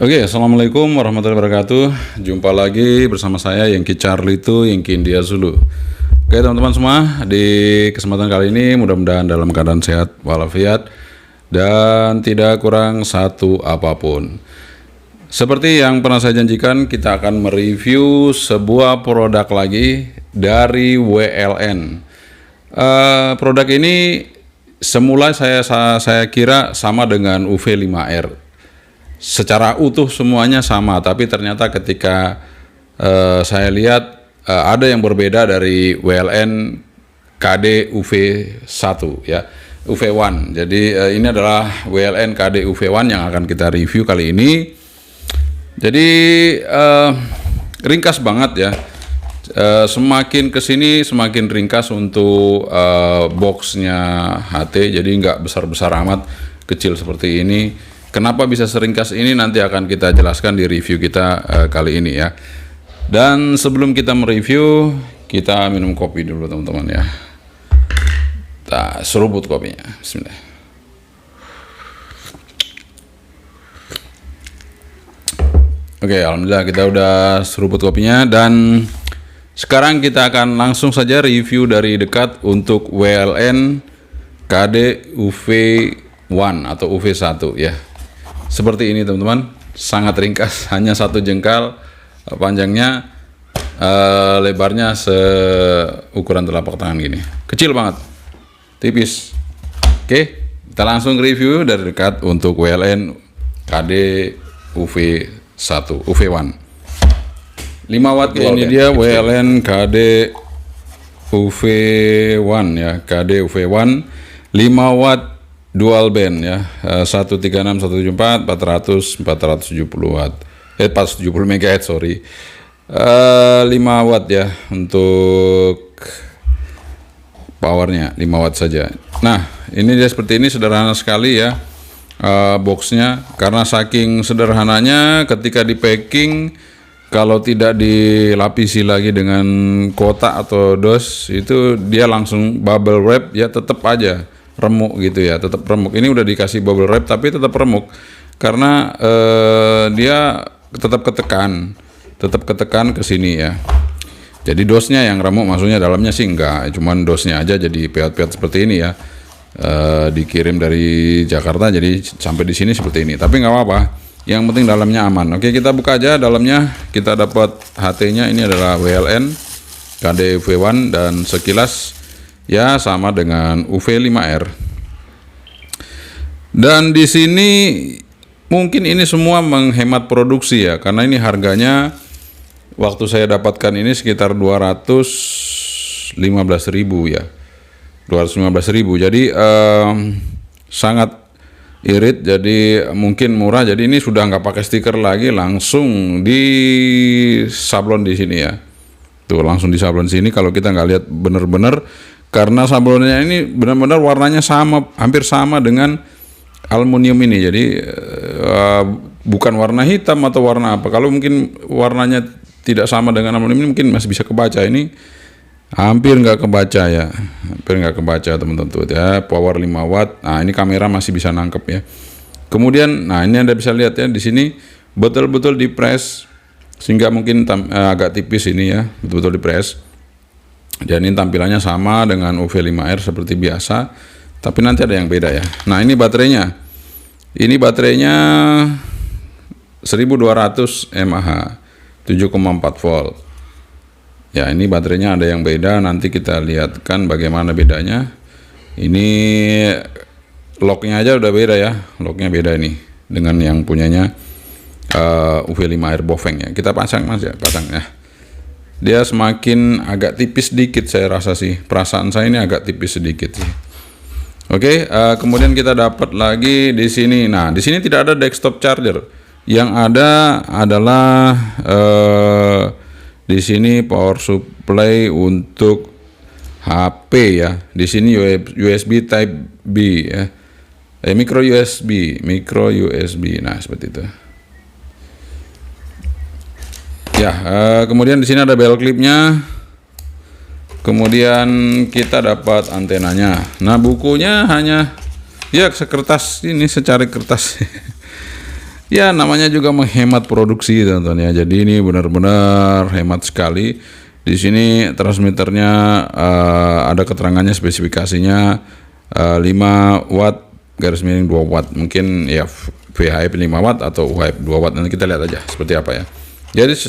Oke, assalamualaikum warahmatullahi wabarakatuh. Jumpa lagi bersama saya Yengki Charlie itu Yengki India Zulu. Oke teman-teman semua, di kesempatan kali ini mudah-mudahan dalam keadaan sehat walafiat dan tidak kurang satu apapun. Seperti yang pernah saya janjikan, kita akan mereview sebuah produk lagi dari WLN. Produk ini semula saya kira sama dengan UV5R. Secara utuh semuanya sama, tapi ternyata ketika saya lihat ada yang berbeda dari WLN KD UV1 ya, UV1. Jadi ini adalah WLN KD UV1 yang akan kita review kali ini. Jadi ringkas banget ya. Semakin kesini semakin ringkas untuk boxnya HT, jadi nggak besar-besar amat, kecil seperti ini. Kenapa bisa seringkas ini nanti akan kita jelaskan di review kita kali ini ya. Dan sebelum kita mereview, kita minum kopi dulu teman-teman ya. Kita seruput kopinya. Bismillah. Oke, alhamdulillah kita udah seruput kopinya, dan sekarang kita akan langsung saja review dari dekat untuk WLN KD UV1 atau UV1 ya. Seperti ini teman-teman, sangat ringkas, hanya 1 jengkal panjangnya, lebarnya seukuran telapak tangan gini, kecil banget, tipis. Oke, kita langsung review dari dekat untuk WLN KD UV1 UV1 5 watt. Ini dia WLN KD UV1 ya, KD UV1 5 watt dual band ya, 136, 174, 400, 470 watt, 470 MHz sorry, 5 watt ya untuk powernya, 5 watt saja. Nah ini dia seperti ini, sederhana sekali ya boxnya, karena saking sederhananya ketika di packing, kalau tidak dilapisi lagi dengan kotak atau dos, itu dia langsung bubble wrap ya, tetap aja remuk gitu ya, tetap remuk. Ini udah dikasih bubble wrap tapi tetap remuk karena dia tetap ketekan ke sini ya. Jadi dosnya yang remuk, maksudnya dalamnya sih enggak, cuman dosnya aja jadi peot-peot seperti ini ya. Dikirim dari Jakarta jadi sampai di sini seperti ini, tapi nggak apa-apa, yang penting dalamnya aman. Oke, kita buka aja dalamnya. Kita dapat HT-nya, ini adalah WLN KD UV1 dan sekilas ya sama dengan UV5R. Dan di sini mungkin ini semua menghemat produksi ya, karena ini harganya waktu saya dapatkan ini sekitar 215.000 ya. 215.000. Jadi sangat irit, jadi mungkin murah. Jadi ini sudah nggak pakai stiker lagi, langsung di sablon di sini ya. Tuh langsung di sablon sini. Kalau kita nggak lihat bener-bener, karena sablonnya ini benar-benar warnanya sama, hampir sama dengan aluminium ini. Jadi bukan warna hitam atau warna apa. Kalau mungkin warnanya tidak sama dengan aluminium mungkin masih bisa kebaca. Ini hampir nggak kebaca ya, hampir nggak kebaca teman-teman tuh ya. Power 5 watt. Nah ini kamera masih bisa nangkep ya. Kemudian, nah ini Anda bisa lihat ya, di sini betul-betul di press sehingga mungkin agak tipis ini ya, betul-betul di press. Dan ini tampilannya sama dengan UV5R seperti biasa, tapi nanti ada yang beda ya. Nah ini baterainya, ini baterainya 1200 mAh 7,4 volt ya. Ini baterainya ada yang beda, nanti kita lihatkan bagaimana bedanya. Ini locknya aja udah beda ya, locknya beda ini dengan yang punyanya UV5R Bofeng ya. Kita pasang mas ya, pasang ya. Dia semakin agak tipis sedikit, saya rasa sih, perasaan saya ini agak tipis sedikit sih. Oke, kemudian kita dapat lagi di sini. Nah di sini tidak ada desktop charger, yang ada adalah di sini power supply untuk HP ya. Di sini USB Type B ya, micro USB. Nah seperti itu. Ya, kemudian di sini ada bell clipnya. Kemudian kita dapat antenanya. Nah bukunya hanya ya sekertas ini, secari kertas. Ya, namanya juga menghemat produksi, teman-teman ya. Jadi ini benar-benar hemat sekali. Di sini transmitternya ada keterangannya, spesifikasinya 5 watt garis miring 2 watt. Mungkin ya VHF 5 watt atau UHF 2 watt. Nanti kita lihat aja seperti apa ya.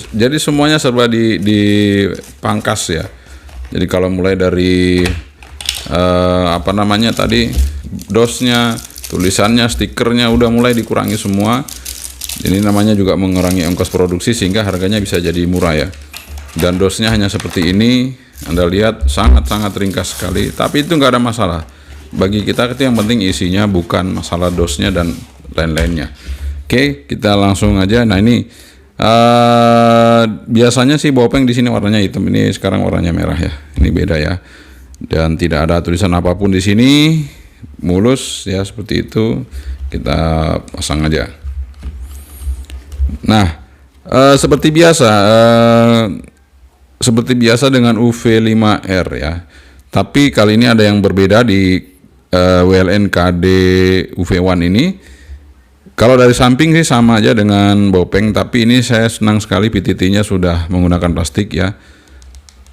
Jadi semuanya serba dipangkas ya. Jadi kalau mulai dari apa namanya tadi, dosnya, tulisannya, stikernya udah mulai dikurangi semua. Ini namanya juga mengurangi ongkos produksi sehingga harganya bisa jadi murah ya. Dan dosnya hanya seperti ini, Anda lihat sangat-sangat ringkas sekali. Tapi itu nggak ada masalah. Bagi kita itu yang penting isinya, bukan masalah dosnya dan lain-lainnya. Oke, kita langsung aja. Nah ini biasanya sih bopeng di sini warnanya hitam, ini sekarang warnanya merah ya. Ini beda ya. Dan tidak ada tulisan apapun di sini, mulus ya seperti itu. Kita pasang aja. Nah, seperti biasa dengan UV5R ya. Tapi kali ini ada yang berbeda di WLN KD UV1 ini. Kalau dari samping sih sama aja dengan bopeng, tapi ini saya senang sekali PTT-nya sudah menggunakan plastik ya.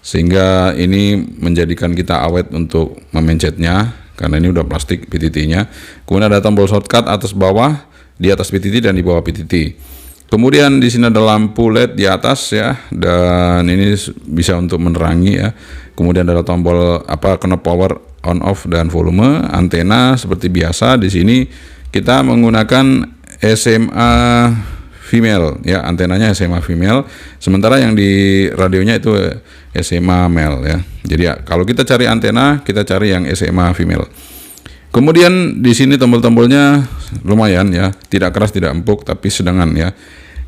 Sehingga ini menjadikan kita awet untuk memencetnya karena ini udah plastik PTT-nya. Kemudian ada tombol shortcut atas bawah, di atas PTT dan di bawah PTT. Kemudian di sini ada lampu LED di atas ya, dan ini bisa untuk menerangi ya. Kemudian ada tombol knob power on off dan volume, antena seperti biasa. Di sini kita menggunakan SMA female ya, antenanya SMA female. Sementara yang di radionya itu SMA male ya. Jadi ya, kalau kita cari antena, kita cari yang SMA female. Kemudian di sini tombol-tombolnya lumayan ya, tidak keras tidak empuk tapi sedengan ya.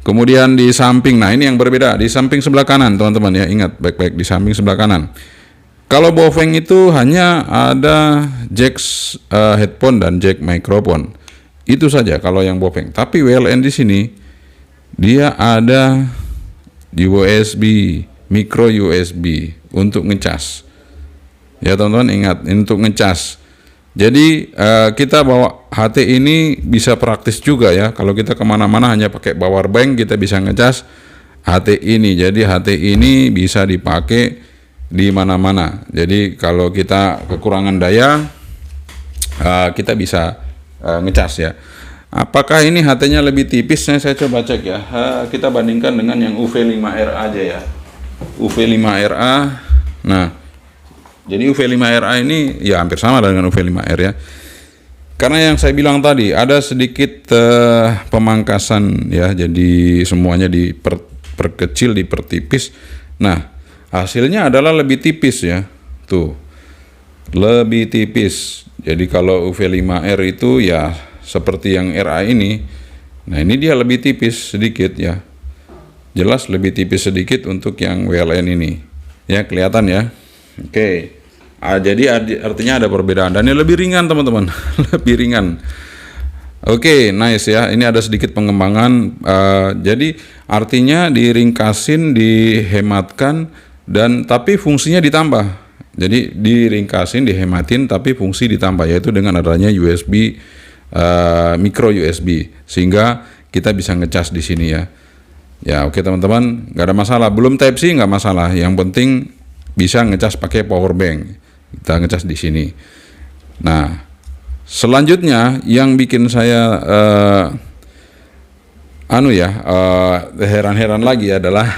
Kemudian di samping, nah ini yang berbeda, di samping sebelah kanan teman-teman ya, ingat baik-baik di samping sebelah kanan. Kalau bopeng itu hanya ada jack headphone dan jack microphone, itu saja kalau yang bopeng. Tapi WLN di sini dia ada USB, micro USB untuk ngecas. Ya teman-teman ingat, ini untuk ngecas. Jadi kita bawa HT ini bisa praktis juga ya. Kalau kita kemana-mana hanya pakai power bank, kita bisa ngecas HT ini. Jadi HT ini bisa dipakai di mana-mana. Jadi kalau kita kekurangan daya, kita bisa ngecas ya. Apakah ini HT-nya lebih tipis? Saya coba cek ya. Kita bandingkan dengan yang UV5R aja ya. UV5RA. Nah, jadi UV5RA ini ya hampir sama dengan UV5R ya. Karena yang saya bilang tadi ada sedikit pemangkasan ya. Jadi semuanya diperkecil, dipertipis. Nah, hasilnya adalah lebih tipis ya. Tuh. Lebih tipis. Jadi kalau UV5R itu ya seperti yang RA ini. Nah, ini dia lebih tipis sedikit ya. Jelas lebih tipis sedikit untuk yang WLN ini. Ya, kelihatan ya. Oke. Jadi artinya ada perbedaan dan ini lebih ringan teman-teman. Lebih ringan. Oke, nice ya. Ini ada sedikit pengembangan. Jadi artinya diringkasin, dihematkan, dan tapi fungsinya ditambah. Jadi diringkasin, dihematin, tapi fungsi ditambah, yaitu dengan adanya USB, micro USB, sehingga kita bisa ngecas di sini ya. Ya oke teman-teman, nggak ada masalah. Belum Type C nggak masalah. Yang penting bisa ngecas pakai power bank. Kita ngecas di sini. Nah, selanjutnya yang bikin saya heran-heran lagi adalah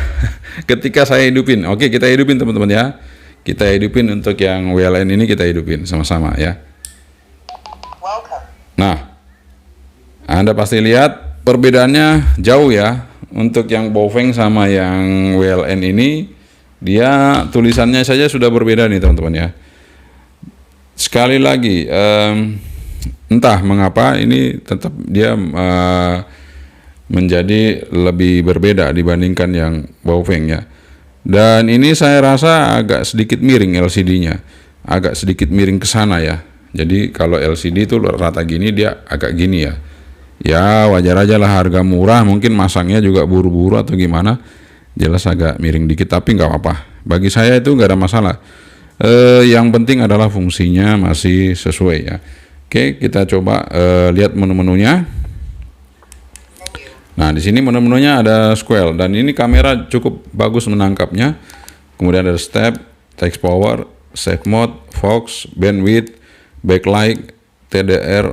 ketika saya hidupin. Oke, kita hidupin teman-teman ya. Kita hidupin untuk yang WLN ini, kita hidupin sama-sama ya. Nah, Anda pasti lihat perbedaannya jauh ya. Untuk yang bopeng sama yang WLN ini, dia tulisannya saja sudah berbeda nih teman-teman ya. Sekali lagi, entah mengapa ini tetap dia menjadi lebih berbeda dibandingkan yang bopeng ya. Dan ini saya rasa agak sedikit miring LCD-nya, agak sedikit miring ke sana ya. Jadi kalau LCD itu rata gini, dia agak gini ya. Ya wajar aja lah, harga murah, mungkin masangnya juga buru-buru atau gimana. Jelas agak miring dikit, tapi nggak apa-apa. Bagi saya itu nggak ada masalah. Yang penting adalah fungsinya masih sesuai ya. Oke, kita coba lihat menu-menunya. Nah, di sini menu-menunya ada Squell dan ini kamera cukup bagus menangkapnya. Kemudian ada step, text power, safe mode, Fox, bandwidth, backlight, TDR,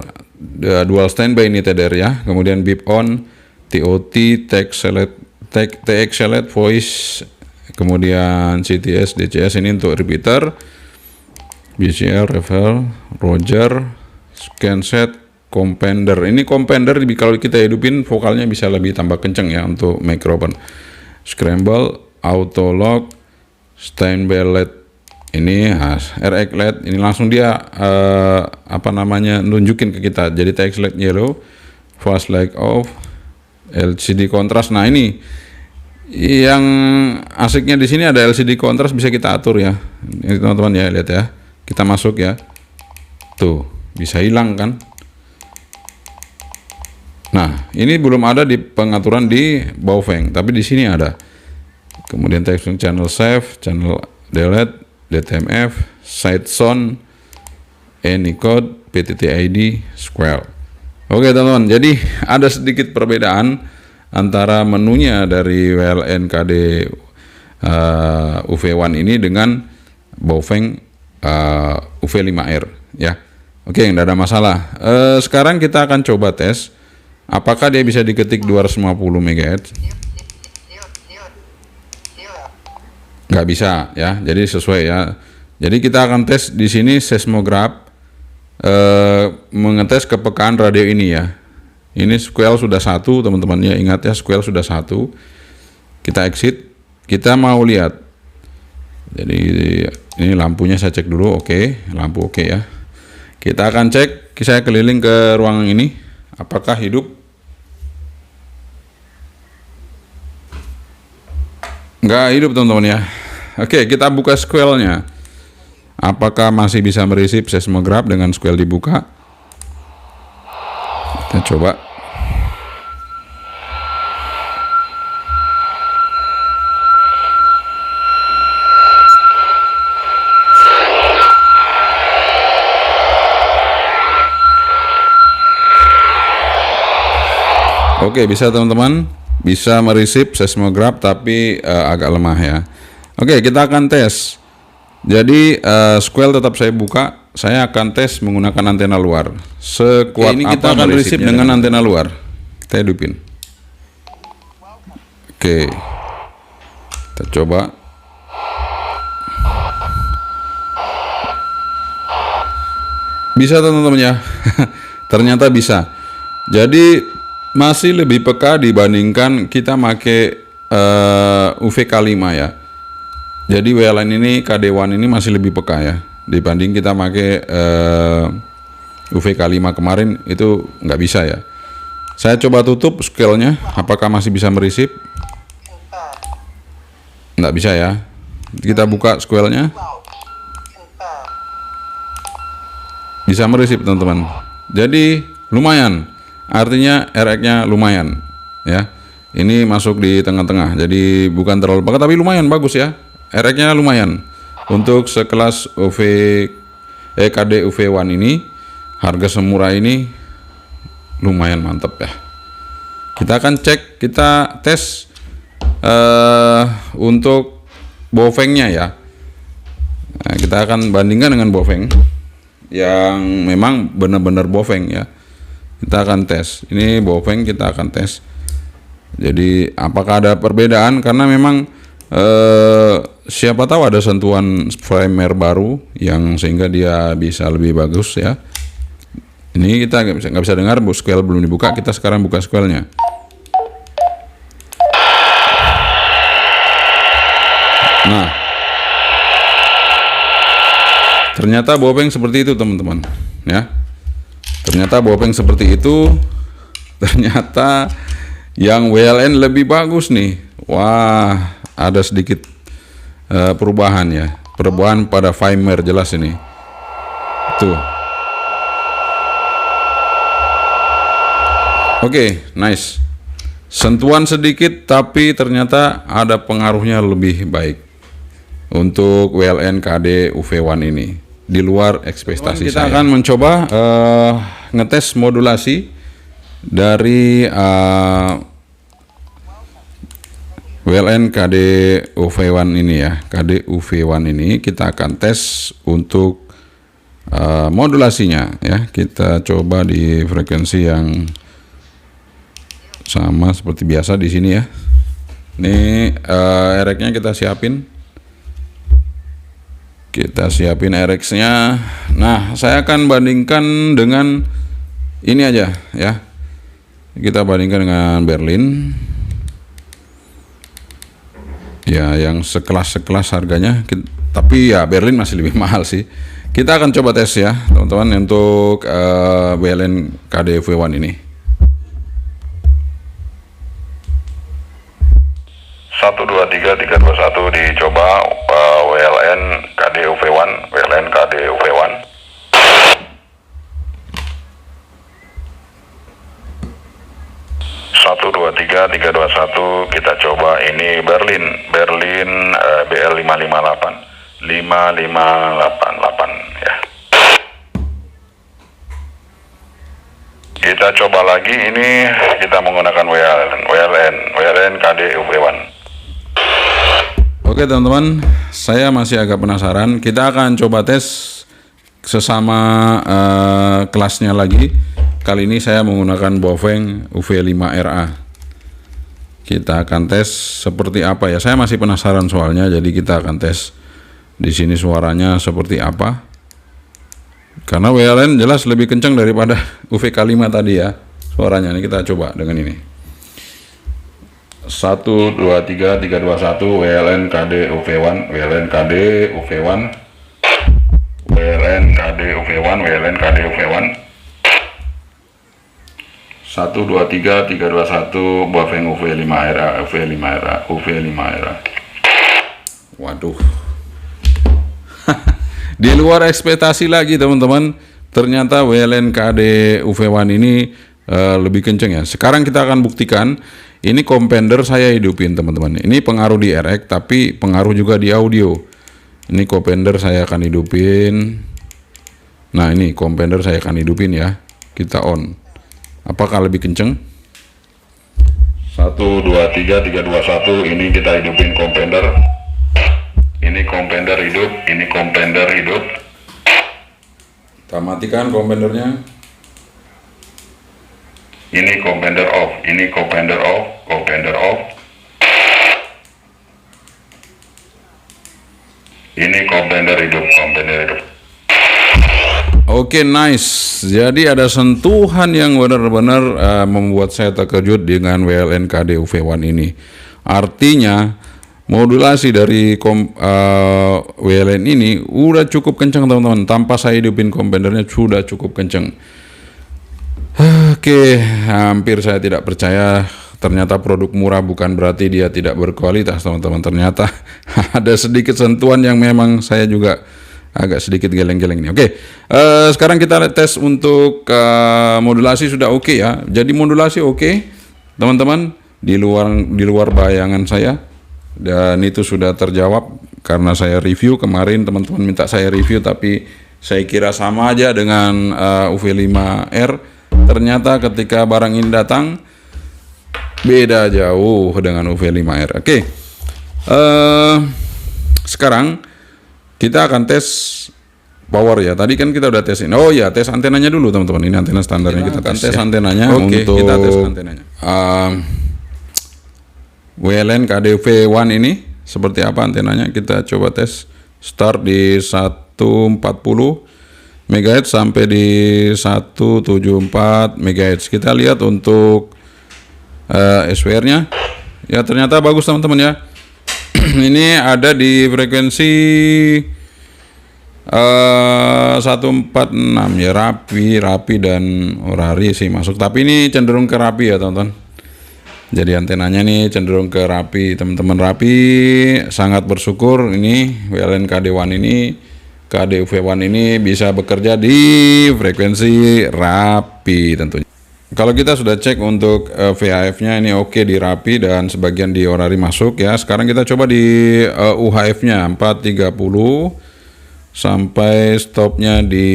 dual standby ini TDR ya. Kemudian beep on, TOT, text select, TX select, voice, kemudian CTS, DCS ini untuk repeater, BCL, refill, Roger, scan set, Compender. Ini Compender kalau kita hidupin vokalnya bisa lebih tambah kenceng ya untuk microphone. Scramble, auto lock, standby LED ini RX LED ini langsung dia nunjukin ke kita. Jadi TX LED yellow, fast light off, LCD kontras. Nah, ini yang asiknya di sini ada LCD kontras, bisa kita atur ya. Ini teman-teman ya, lihat ya. Kita masuk ya. Tuh, bisa hilang kan? Nah, ini belum ada di pengaturan di Baofeng, tapi di sini ada. Kemudian text channel save, channel delete, DTMF, side sound, any code, PTT-ID, Squell. Oke teman-teman, jadi ada sedikit perbedaan antara menunya dari WLN KD UV1 ini dengan Baofeng UV5R ya. Oke, nggak ada masalah. Sekarang kita akan coba tes apakah dia bisa diketik 250 MHz. Nggak bisa ya, jadi sesuai ya. Jadi kita akan tes di sini seismograph, mengetes kepekaan radio ini ya. Ini Squell sudah 1 teman-teman ya, ingat ya, Squell sudah 1. Kita exit, kita mau lihat. Jadi ini lampunya saya cek dulu, oke, lampu oke ya. Kita akan cek, saya keliling ke ruangan ini, apakah hidup. Nggak hidup teman-teman ya. Oke, kita buka Squell-nya. Apakah masih bisa meresip seismograph dengan Squell dibuka? Kita coba. Oke, bisa teman-teman. Bisa meresip seismograph tapi agak lemah ya. Oke, kita akan tes. Jadi Squell tetap saya buka. Saya akan tes menggunakan antena luar. Sekuat ini kita akan meresip dengan antena luar. Kita hidupin. Oke, kita coba. Bisa teman-teman ya. Ternyata bisa. Jadi masih lebih peka dibandingkan kita pakai UVK5 ya. Jadi WLN ini KD1 ini masih lebih peka ya dibanding kita pakai UVK5 kemarin, itu nggak bisa ya. Saya coba tutup Squell-nya, apakah masih bisa meresip? Nggak bisa ya. Kita buka Squell-nya, bisa meresip teman-teman. Jadi lumayan. Artinya RX-nya lumayan ya. Ini masuk di tengah-tengah. Jadi bukan terlalu pakai tapi lumayan bagus ya. RX-nya lumayan. Untuk sekelas KD UV1 ini, harga semurah ini lumayan mantap ya. Kita akan cek, kita tes untuk Baofeng-nya ya. Nah, kita akan bandingkan dengan Baofeng yang memang benar-benar Baofeng ya. Kita akan tes. Ini Baofeng, kita akan tes. Jadi apakah ada perbedaan? Karena memang siapa tahu ada sentuhan firmware baru yang sehingga dia bisa lebih bagus ya. Ini kita nggak bisa dengar, Squell belum dibuka. Kita sekarang buka Squell-nya. Nah, ternyata Baofeng seperti itu teman-teman ya. Ternyata Baofeng seperti itu. Ternyata yang WLN lebih bagus nih. Wah, ada sedikit perubahan ya. Perubahan pada firmware jelas ini. Tuh. Oke, nice. Sentuhan sedikit tapi ternyata ada pengaruhnya lebih baik untuk WLN KD UV1 ini. Di luar ekspektasi kita akan mencoba ngetes modulasi dari WLN KD UV1 ini ya, KD UV1 ini kita akan tes untuk modulasinya ya. Kita coba di frekuensi yang sama seperti biasa di sini ya. Ini RX-nya kita siapin. Kita siapin RX-nya. Nah, saya akan bandingkan dengan ini aja ya. Kita bandingkan dengan Berlin. Ya, yang sekelas harganya, tapi ya Berlin masih lebih mahal sih. Kita akan coba tes ya, teman-teman, untuk WLN KD UV1 ini. 123.321 dicoba WLN KD UV1, WLN KD UV1. Satu dua tiga dua satu kita coba ini Berlin BL 558 5588 ya. Kita coba lagi, ini kita menggunakan WLN KD UV1. Oke teman-teman, saya masih agak penasaran. Kita akan coba tes sesama kelasnya lagi. Kali ini saya menggunakan Baofeng UV5RA. Kita akan tes seperti apa ya. Saya masih penasaran soalnya, jadi kita akan tes di sini suaranya seperti apa. Karena WLN jelas lebih kencang daripada UVK5 tadi ya suaranya. Ini kita coba dengan ini. 123.321 WLN KD UV1, WLN KD UV1, WLN KD UV1, WLN KD UV1. 123.321 Baofeng UV5RA, UV5RA. Waduh. Di luar ekspektasi lagi teman-teman. Ternyata WLN KD UV1 ini lebih kenceng ya. Sekarang kita akan buktikan. Ini kompender saya hidupin teman-teman. Ini pengaruh di RX tapi pengaruh juga di audio. Ini kompender saya akan hidupin. Nah, ini kompender saya akan hidupin ya. Kita on. Apakah lebih kenceng? 123.321 ini kita hidupin kompender. Ini kompender hidup, ini kompender hidup. Kita matikan kompendernya. Ini kompender off, ini kompender off, kompender off. Ini kompender hidup, kompender hidup. Oke, nice. Jadi ada sentuhan yang benar-benar membuat saya terkejut dengan WLN KD UV1 ini. Artinya modulasi dari WLN ini udah cukup kencang teman-teman. Tanpa saya hidupin kompendernya sudah cukup kencang. Oke, hampir saya tidak percaya. Ternyata produk murah bukan berarti dia tidak berkualitas teman-teman. Ternyata ada sedikit sentuhan yang memang saya juga agak sedikit geleng-geleng nih. Oke, sekarang kita tes untuk modulasi sudah oke ya. Jadi modulasi oke, teman-teman, di luar bayangan saya, dan itu sudah terjawab karena saya review kemarin. Teman-teman minta saya review, tapi saya kira sama aja dengan UV5R. Ternyata ketika barang ini datang beda jauh dengan UV5R. Oke, sekarang kita akan tes power ya. Tadi kan kita udah tesin. Oh ya, tes antenanya dulu teman-teman. Ini antena standarnya kita akan tes ya. Antenanya. Oke, untuk kita tes antenanya. WLN KD UV1 ini seperti apa antenanya? Kita coba tes. Start di 140 MHz sampai di 174 MHz. Kita lihat untuk SWR-nya. Ya, ternyata bagus teman-teman ya. Ini ada di frekuensi 146 ya, rapi dan orari sih masuk. Tapi ini cenderung ke rapi ya teman-teman. Jadi antenanya nih cenderung ke rapi, teman-teman, rapi. Sangat bersyukur ini WLN KD1 ini, KD UV1 ini bisa bekerja di frekuensi rapi tentunya. Kalau kita sudah cek untuk VHF-nya ini oke di rapi dan sebagian di orari masuk ya. Sekarang kita coba di UHF-nya 430 sampai stopnya di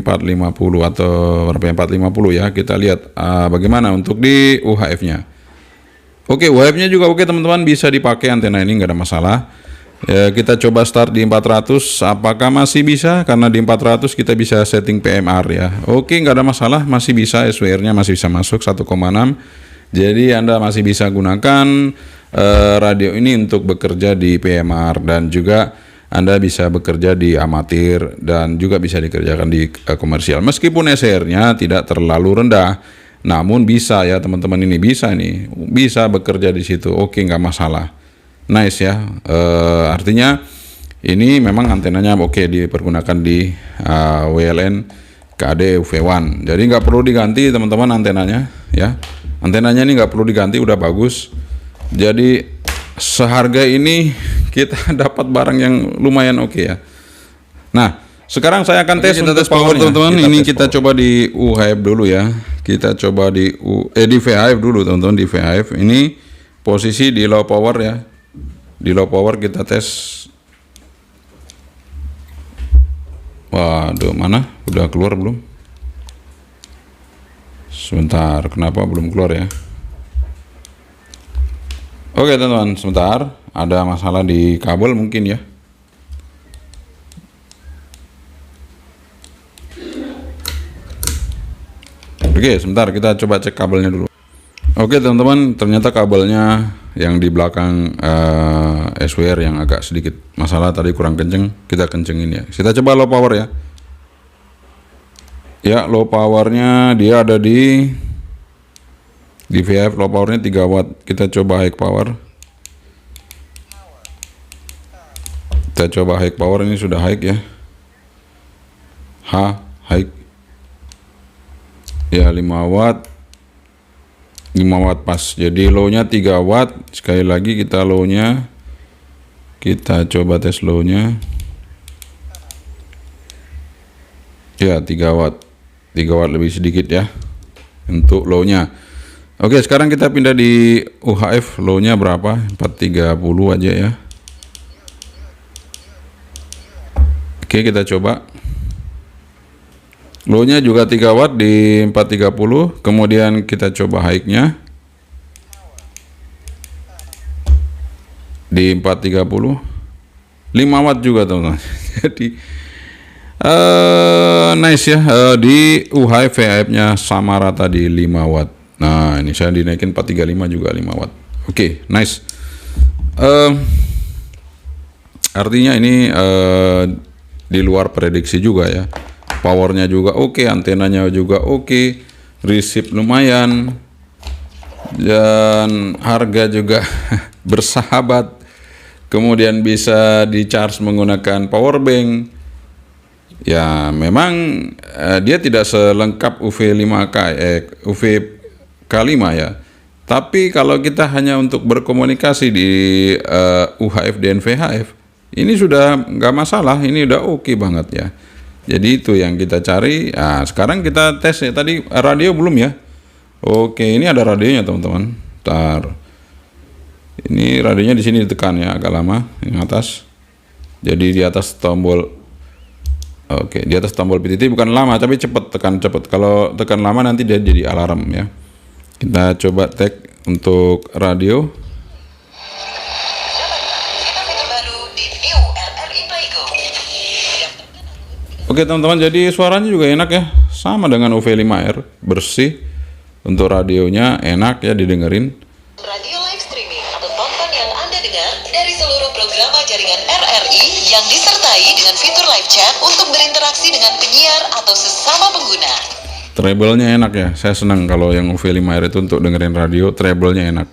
450 atau berapa, 450 ya. Kita lihat bagaimana untuk di UHF-nya. Oke, UHF-nya juga oke teman-teman, bisa dipakai antena ini, nggak ada masalah. Ya, kita coba start di 400, apakah masih bisa? Karena di 400 kita bisa setting PMR ya. Oke, nggak ada masalah, masih bisa, SWR-nya masih bisa masuk 1,6. Jadi Anda masih bisa gunakan radio ini untuk bekerja di PMR, dan juga Anda bisa bekerja di amatir dan juga bisa dikerjakan di komersial. Meskipun SWR-nya tidak terlalu rendah, namun bisa ya teman-teman, ini bisa nih, bisa bekerja di situ. Oke, nggak masalah. Nice ya, artinya ini memang antenanya oke, dipergunakan di WLN KD UV1. Jadi nggak perlu diganti teman-teman antenanya ya. Antenanya ini nggak perlu diganti, udah bagus. Jadi seharga ini kita dapat barang yang lumayan oke ya. Nah, sekarang saya akan tes untuk power teman-teman. Ini kita coba di UHF dulu ya. Kita coba di VHF dulu teman-teman, di VHF. Ini posisi di low power ya. Di low power kita tes. Waduh, mana? Udah keluar belum? Sebentar, kenapa belum keluar ya? Oke teman-teman, sebentar. Ada masalah di kabel mungkin ya. Oke, sebentar kita coba cek kabelnya dulu. Oke teman-teman, ternyata kabelnya yang di belakang SWR yang agak sedikit masalah tadi, kurang kenceng. Kita kencengin ya. Kita coba low power ya. Ya, low powernya dia ada di VHF, low powernya 3 watt. Kita coba high power. Kita coba high power, ini sudah high ya. High. Ya 5 watt. 5 watt pas. Jadi low-nya 3 watt. Sekali lagi kita low-nya. Kita coba tes low-nya. Ya 3 watt. 3 watt lebih sedikit ya untuk low-nya. Oke, sekarang kita pindah di UHF. Low-nya berapa? 430 aja ya. Oke, kita coba. Low-nya juga 3 watt di 430. Kemudian kita coba high-nya di 430. 5 watt juga teman-teman. Jadi nice ya. Di UHF VHF-nya sama rata di 5 watt. Nah, ini saya dinaikin 435 juga 5 watt. Oke, nice. Artinya ini di luar prediksi juga ya. Powernya juga oke, antenanya juga oke, receive lumayan, dan harga juga bersahabat. Kemudian bisa di charge menggunakan power bank. Ya memang dia tidak selengkap UV K5 ya. Tapi kalau kita hanya untuk berkomunikasi di UHF dan VHF, ini sudah nggak masalah, ini udah oke banget ya. Jadi itu yang kita cari. Nah, sekarang kita tes ya. Tadi radio belum ya? Oke, ini ada radionya teman-teman. Ntar. Ini radionya di sini ditekan ya, agak lama yang atas. Jadi di atas tombol. Oke, di atas tombol PTT bukan lama, tapi cepet, tekan cepet. Kalau tekan lama nanti dia jadi alarm ya. Kita coba tag untuk radio. Oke teman-teman, jadi suaranya juga enak ya, sama dengan UV5R, bersih. Untuk radionya enak ya didengerin. Radio live streaming atau tonton yang Anda dengar dari seluruh program jaringan RRI yang disertai dengan fitur live chat untuk berinteraksi dengan penyiar atau sesama pengguna. Treble-nya enak ya, saya senang kalau yang UV5R itu untuk dengerin radio, treble-nya enak.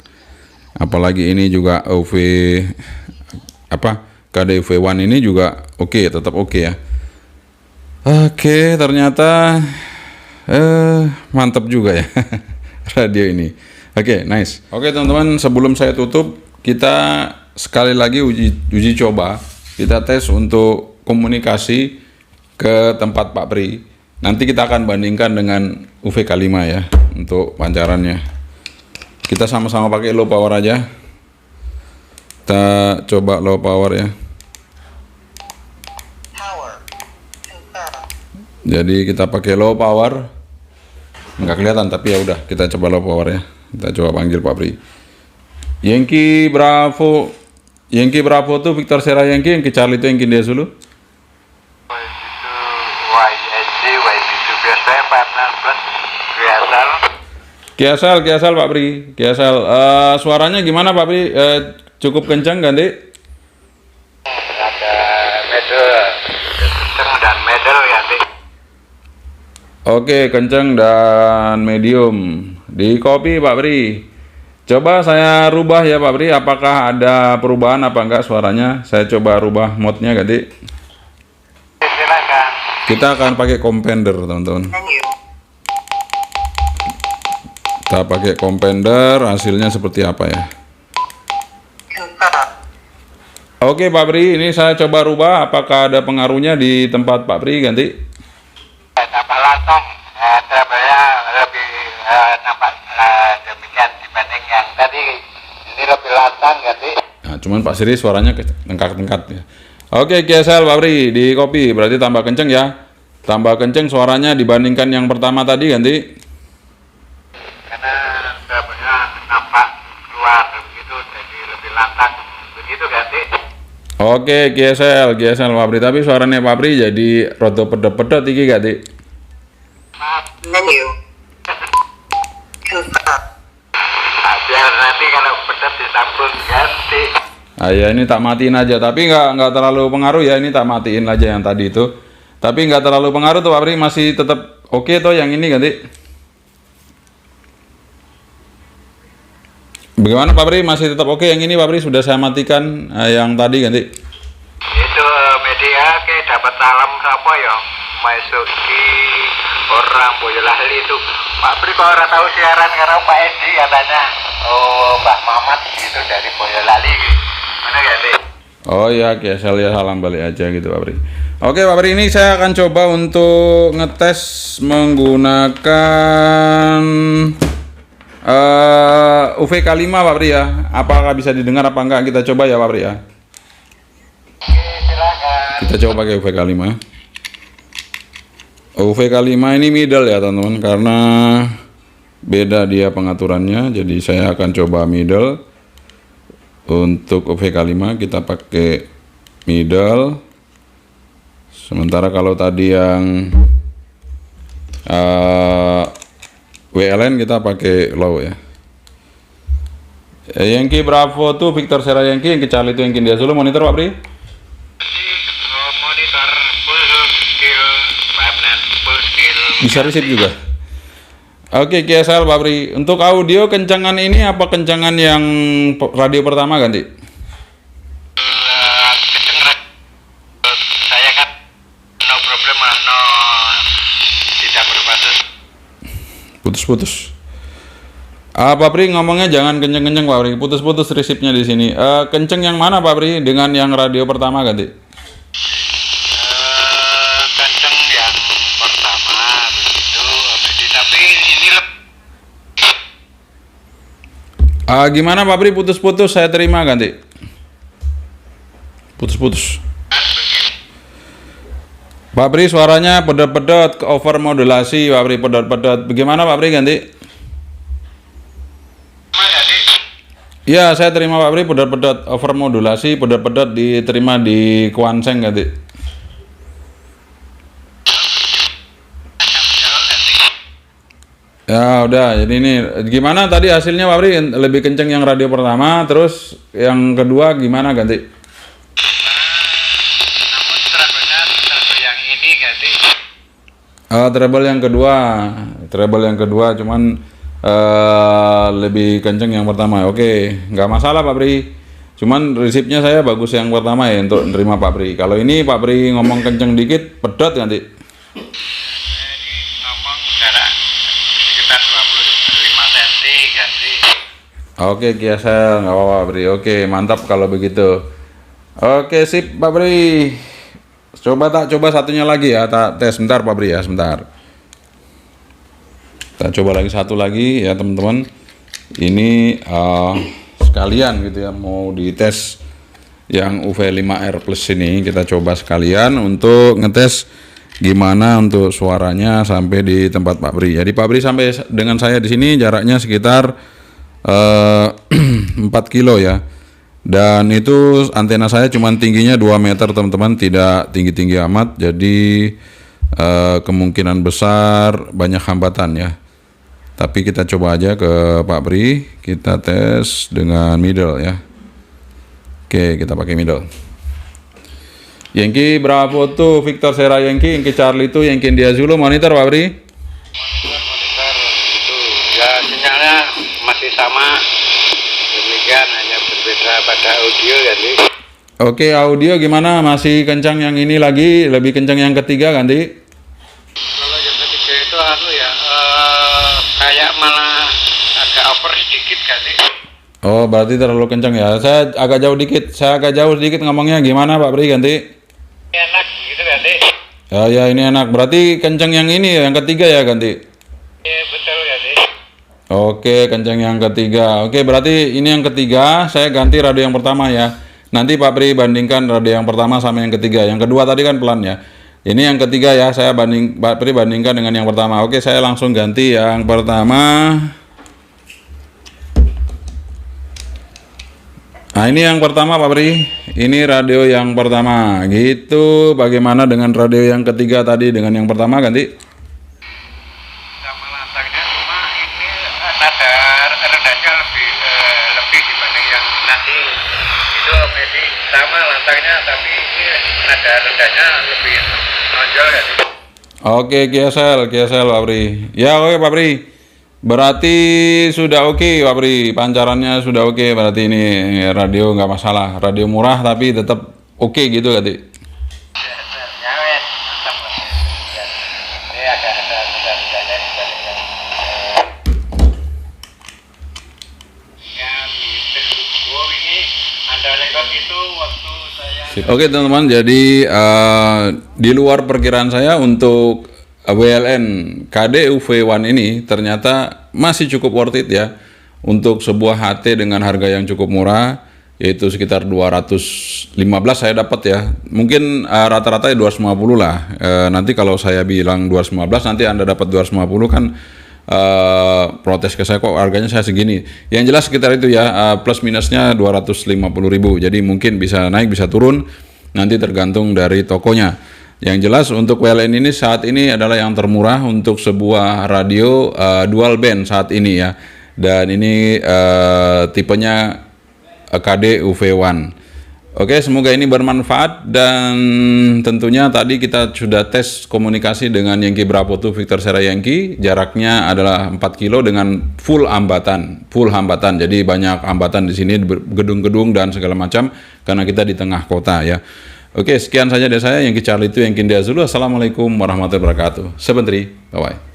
Apalagi ini juga KD UV1 ini juga oke, tetap oke ya. Oke, ternyata mantap juga ya radio ini. Oke, nice. Oke teman-teman, sebelum saya tutup, kita sekali lagi uji coba. Kita tes untuk komunikasi ke tempat Pak Pri. Nanti kita akan bandingkan dengan UV-K5 ya untuk pancarannya. Kita sama-sama pakai low power aja. Kita coba low power ya. Jadi kita pakai low power, nggak kelihatan tapi ya udah, kita coba low power ya. Kita coba panggil Pak Pri. Yankee Bravo tuh Victor Sierra Yankee, Yankee Charlie itu Yankee India Zulu. Kiasal Pak Pri. Kiasal. Suaranya gimana Pak Pri? Cukup kencang ganti? Ada kenceng dan middle ganti. Oke, kencang dan medium. Di copy Pak Pri. Coba saya rubah ya Pak Pri. Apakah ada perubahan apa enggak suaranya? Saya coba rubah mode-nya ganti. Silakan. Kita akan pakai Compender teman-teman. Kita pakai Compender, hasilnya seperti apa ya? Oke Pak Pri, ini saya coba rubah. Apakah ada pengaruhnya di tempat Pak Pri ganti? Nampak lantang, treble-nya lebih nampak demikian dibanding yang tadi. Ini lebih lantang ganti. Nah, cuman Pak Siri suaranya tengkar-tengkat ya. Oke, KSL Pak Pri di copy, berarti tambah kenceng ya. Tambah kenceng suaranya dibandingkan yang pertama tadi ganti. Karena treble-nya nampak keluar begitu, jadi lebih lantang begitu ganti. Oke, GSL Pak Pri, tapi suaranya Pak Pri jadi rada pedot-pedot iki ganti. Menu. Biar nanti kalau pedas disambung ganti. Ah ya, ini tak matiin aja, tapi nggak terlalu pengaruh ya, ini tak matiin aja yang tadi itu. Tapi nggak terlalu pengaruh tuh Pak Pri, masih tetap oke tuh yang ini ganti. Bagaimana Pak Pri, masih tetap oke yang ini Pak Pri, sudah saya matikan yang tadi ganti. Itu media ke dapat salam siapa ya? Masuk di orang Boyolali itu. Pak Pri kok orang tahu siaran karena Pak Edi katanya. Oh, Mbak Mamat gitu dari Boyolali. Mana ganti? Oh iya, oke, saya lihat salam balik aja gitu Pak Pri. Oke Pak Pri, ini saya akan coba untuk ngetes menggunakan UVK 5 Pak Pri ya. Apakah bisa didengar apa enggak, kita coba ya Pak Pri ya. Oke, silakan. Kita coba pakai UVK 5. UVK 5 ini middle ya teman-teman, karena beda dia pengaturannya, jadi saya akan coba middle. Untuk UVK 5 kita pakai middle. Sementara kalau tadi yang WLN kita pakai low ya. Yankee Bravo tuh Victor Sierra Yankee, Yankee Charlie itu Yankee India Zulu. Monitor Pak Pri. Monitor full skill, full skill. Bisa receive juga. Oke, KSL Pak Pri. Untuk audio kencangan ini apa kencangan yang radio pertama ganti? Saya kan no problem, no tidak berbasis. Putus-putus. Pak Pri ngomongnya jangan kenceng-kenceng Pak Pri. Putus-putus resipnya di sini. Kenceng yang mana Pak Pri dengan yang radio pertama ganti? Kenceng yang pertama begitu, tapi ini Gimana Pak Pri, putus-putus saya terima ganti. Putus-putus. Pak Pri suaranya pedot-pedot, over modulasi Pak Pri, pedot-pedot. Bagaimana Pak Pri ganti? Ya, saya terima Pak Pri, pedot-pedot, over modulasi, pedot-pedot diterima di Kuanseng ganti. Ya udah, jadi ini gimana tadi hasilnya Pak Pri? Lebih kenceng yang radio pertama, terus yang kedua gimana ganti? namun treble-nya treble yang ini ganti. Treble yang kedua, cuman lebih kenceng yang pertama. Oke, nggak masalah Pak Pri. Cuman resipnya saya bagus yang pertama ya untuk nerima Pak Pri. Kalau ini Pak Pri ngomong kenceng dikit, pedot ganti. Ngomong jarak sekitar 25 cm ganti. Oke, kiasel nggak apa-apa Pak Pri. Oke, mantap kalau begitu. Oke, sip Pak Pri. Coba satunya lagi ya, tak tes sebentar Pak Pri ya, sebentar. Kita coba lagi satu lagi ya teman-teman. Ini sekalian gitu ya, mau dites yang UV5R Plus ini, kita coba sekalian untuk ngetes gimana untuk suaranya sampai di tempat Pak Pri. Jadi Pak Pri sampai dengan saya di sini jaraknya sekitar 4 kilo ya. Dan itu antena saya cuma tingginya 2 meter teman-teman, tidak tinggi-tinggi amat. Jadi kemungkinan besar banyak hambatan ya. Tapi kita coba aja ke Pak Bri, kita tes dengan middle ya. Oke, kita pakai middle. Yankee Bravo tuh Victor Sierra Yankee Charlie itu Yankee India Zulu, monitor Pak Bri. Monitor itu ya, sinyalnya masih sama, demikian, hanya berbeda pada audio ya nih. Oke, audio gimana? Masih kencang yang ini lagi, lebih kencang yang ketiga ganti? Kalau yang ketiga itu kayak malah agak over sedikit kan nih. Oh, berarti terlalu kencang ya. Saya agak jauh sedikit ngomongnya, gimana Pak Bri ganti? Enak gitu kan nih. Ya ini enak. Berarti kencang yang ini yang ketiga ya ganti? Iya betul ya nih. Oke, kencang yang ketiga. Oke, berarti ini yang ketiga, saya ganti radio yang pertama ya. Nanti Pak Bri bandingkan radio yang pertama sama yang ketiga. Yang kedua tadi kan pelan ya. Ini yang ketiga ya, Pak Bri bandingkan dengan yang pertama. Oke, saya langsung ganti yang pertama. Nah, ini yang pertama Pak Bri. Ini radio yang pertama. Gitu. Bagaimana dengan radio yang ketiga tadi dengan yang pertama ganti? Sama lantangnya, cuma ini nada rendahnya lebih dibanding yang nanti. Itu Medi sama lantangnya, tapi ini nada rendahnya lebih menonjol ya. Oke, GSL Pak Bri. Ya, oke Pak Bri. Berarti sudah oke Pak Bri, pancarannya sudah oke. Berarti ini radio nggak masalah, radio murah tapi tetap oke gitu ganti. Ya wes, mantap lah. Ini ada rendahnya dibanding yang ini ada rekod itu waktu saya. Oke teman-teman, jadi di luar perkiraan saya untuk WLN KD UV1 ini ternyata masih cukup worth it ya untuk sebuah HT dengan harga yang cukup murah, yaitu sekitar 215 saya dapat ya. Mungkin rata-rata 250 lah. Nanti kalau saya bilang 215 nanti Anda dapat 250 kan protes ke saya kok harganya saya segini. Yang jelas sekitar itu ya, plus minusnya 250.000. Jadi mungkin bisa naik bisa turun nanti tergantung dari tokonya. Yang jelas untuk WLN ini saat ini adalah yang termurah untuk sebuah radio dual band saat ini ya. Dan ini tipenya KD UV1. Oke, semoga ini bermanfaat dan tentunya tadi kita sudah tes komunikasi dengan Yankee Bravo 2 Victor Sierra Yankee. Jaraknya adalah 4 kilo dengan full hambatan. Jadi banyak hambatan di sini, gedung-gedung dan segala macam karena kita di tengah kota ya. Oke, sekian saja dari saya, Yankee Charlie itu Yankee India Zulu. Assalamualaikum warahmatullahi wabarakatuh. Sebentar, bye-bye.